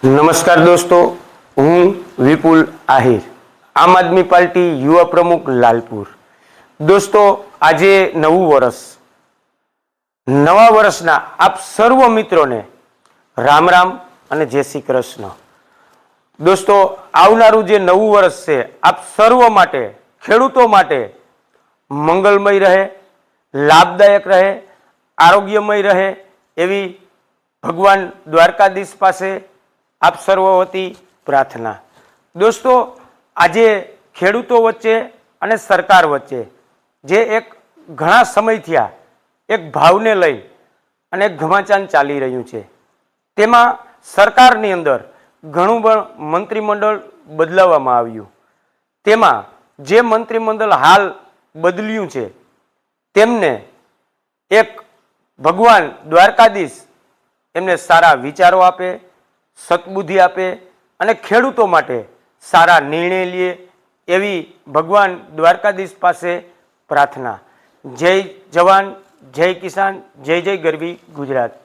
નમસ્કાર દોસ્તો, હું વિપુલ આહિર, આમ આદમી પાર્ટી યુવા પ્રમુખ લાલપુર। દોસ્તો, આજે નવું વર્ષ, નવા વર્ષના આપ સર્વ મિત્રોને રામ રામ અને જય શ્રી કૃષ્ણ। દોસ્તો, આવનારું જે નવું વર્ષ છે આપ સર્વ માટે, ખેડૂતો માટે મંગલમય રહે, લાભદાયક રહે, આરોગ્યમય રહે એવી ભગવાન દ્વારકાધીશ પાસે આપ સર્વ વતી પ્રાર્થના। દોસ્તો, આજે ખેડૂતો વચ્ચે અને સરકાર વચ્ચે જે એક ઘણા સમયથી એક ભાવને લઈ અને ઘમાચાન ચાલી રહ્યું છે, તેમાં સરકારની અંદર ઘણું પણ મંત્રીમંડળ બદલાવવામાં આવ્યું। તેમાં જે મંત્રીમંડળ હાલ બદલ્યું છે તેમને એક ભગવાન દ્વારકાધીશ એમને સારા વિચારો આપે, સદબુદ્ધિ આપે અને ખેડૂતો માટે સારા નિર્ણય લે એવી ભગવાન દ્વારકાધીશ પાસે પ્રાર્થના। જય જવાન, જય કિસાન, જય જય ગરવી ગુજરાત।